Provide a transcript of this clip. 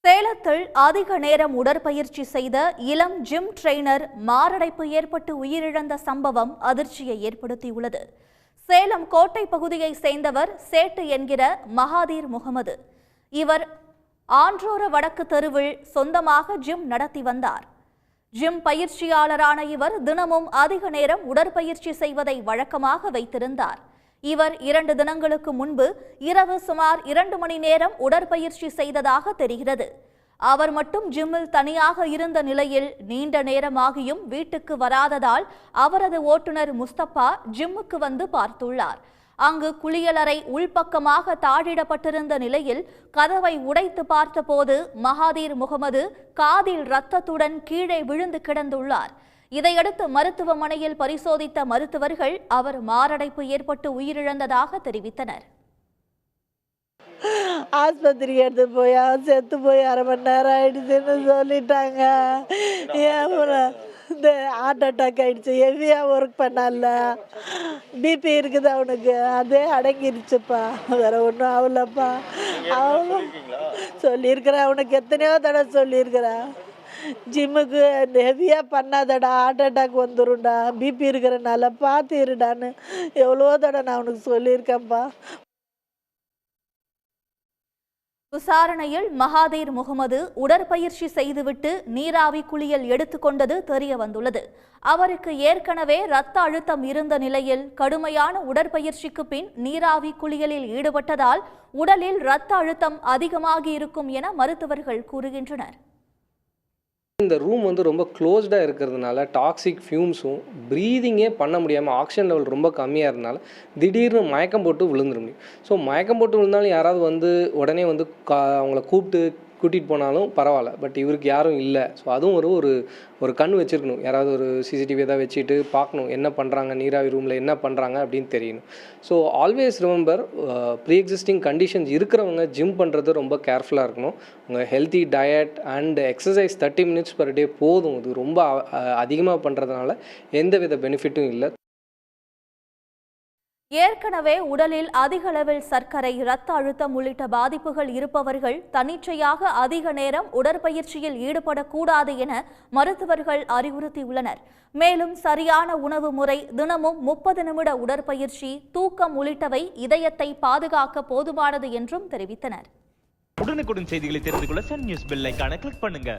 சேலத்தில் அதிக நேரம் உடற்பயிற்சி செய்த இளம் ஜிம் ட்ரெய்னர் மாரடைப்பு ஏற்பட்டு உயிரிழந்த சம்பவம் அதிர்ச்சியை ஏற்படுத்தியுள்ளது. சேலம் கோட்டை பகுதியை சேர்ந்தவர் சேட்டு என்கிற மகாதீர் முகமது. இவர் ஆன்றோர வடக்கு தெருவில் சொந்தமாக ஜிம் நடத்தி வந்தார். ஜிம் பயிற்சியாளரான இவர் தினமும் அதிக நேரம் உடற்பயிற்சி செய்வதை வழக்கமாக வைத்திருந்தார். இவர் 2 தினங்களுக்கு முன்பு இரவு சுமார் 2 மணி நேரம் உடற்பயிற்சி செய்ததாக தெரிகிறது. அவர் மட்டும் ஜிம்மில் தனியாக இருந்த நிலையில் நீண்ட நேரமாகியும் வீட்டுக்கு வராததால் அவரது ஓட்டுநர் முஸ்தபா ஜிம்முக்கு வந்து பார்த்துள்ளார். அங்கு குளியலறை உள்பக்கமாக தாழிடப்பட்டிருந்த நிலையில் கதவை உடைத்து பார்த்தபோது மகாதீர் முகமது காதில் இரத்தத்துடன் கீழே விழுந்து கிடந்துள்ளார். இதையடுத்து மருத்துவமனையில் பரிசோதித்த மருத்துவர்கள் அவர் மாரடைப்பு ஏற்பட்டு உயிரிழந்ததாக தெரிவித்தனர். ஆஸ்பத்திரிக்கு எடுத்து போய் செத்து போய் 1/2 மணி நேரம் ஆயிடுச்சுன்னு சொல்லிட்டாங்க. இந்த ஹார்ட் அட்டாக் ஆயிடுச்சு, ஹெவியாக ஒர்க் பண்ணல, பிபி இருக்குது அவனுக்கு, அதே அடங்கிடுச்சுப்பா, வேற ஒன்றும் ஆகலப்பா. அவங்க சொல்லியிருக்கிறேன், அவனுக்கு எத்தனையோ தடவை சொல்லியிருக்கிறேன், ஜிம்முக்கு ஹெவியாக பண்ணாதடா, ஹார்ட் அட்டாக் வந்துடும்டா, பிபி இருக்கிறனால பார்த்து இருடான்னு எவ்வளோ தடவை நான் அவனுக்கு சொல்லியிருக்கேன்ப்பா. விசாரணையில் மகாதீர் முகமது உடற்பயிற்சி செய்துவிட்டு நீராவி குளியல் எடுத்துக்கொண்டது தெரிய வந்துள்ளது. அவருக்கு ஏற்கனவே இரத்த அழுத்தம் இருந்த நிலையில் கடுமையான உடற்பயிற்சிக்கு பின் நீராவி குளியலில் ஈடுபட்டதால் உடலில் இரத்த அழுத்தம் அதிகமாகி இருக்கும் என மருத்துவர்கள் கூறுகின்றனர். இந்த ரூம் ரொம்ப க்ளோஸ்டாக இருக்கிறதுனால டாக்ஸிக் ஃபியூம்ஸும் ப்ரீதிங்கே பண்ண முடியாமல் ஆக்சிஜன் லெவல் ரொம்ப கம்மியாக இருந்தனால திடீர்னு மயக்கம் போட்டு விழுந்துட முடியும். ஸோ மயக்கம் போட்டு விழுந்தாலும் யாராவது உடனே அவங்கள கூட்டிகிட்டு போனாலும் பரவாயில்ல. பட் இவருக்கு யாரும் இல்லை. ஸோ அதுவும் ஒரு கண் வச்சுருக்கணும். யாராவது ஒரு சிசிடிவி எதாவது வச்சுட்டு பார்க்கணும், என்ன பண்ணுறாங்க, நீராவி ரூமில் என்ன பண்ணுறாங்க அப்படின்னு தெரியணும். So always remember, pre existing conditions இருக்கிறவங்க ஜிம் பண்ணுறது ரொம்ப கேர்ஃபுல்லாக இருக்கணும். உங்கள் healthy diet and exercise 30 minutes per day போதும். இது ரொம்ப அதிகமாக பண்ணுறதுனால எந்த வித பெனிஃபிட்டும் இல்லை. ஏற்கனவே உடலில் அதிக அளவில் சர்க்கரை, இரத்த அழுத்தம் உள்ளிட்ட பாதிப்புகள் இருப்பவர்கள் தன்னிச்சையாக அதிக நேரம் உடற்பயிற்சியில் ஈடுபடக்கூடாது என மருத்துவர்கள் அறிவுறுத்தியுள்ளனர். மேலும் சரியான உணவு முறை, தினமும் 30 நிமிட உடற்பயிற்சி, தூக்கம் உள்ளிட்டவை இதயத்தை பாதுகாக்க போதுமானது என்றும் தெரிவித்தனர். உடனுக்குடன் செய்திகளை தெரிந்து கொள்ள சன் நியூஸ் பெல் ஐகானை கிளிக் பண்ணுங்க.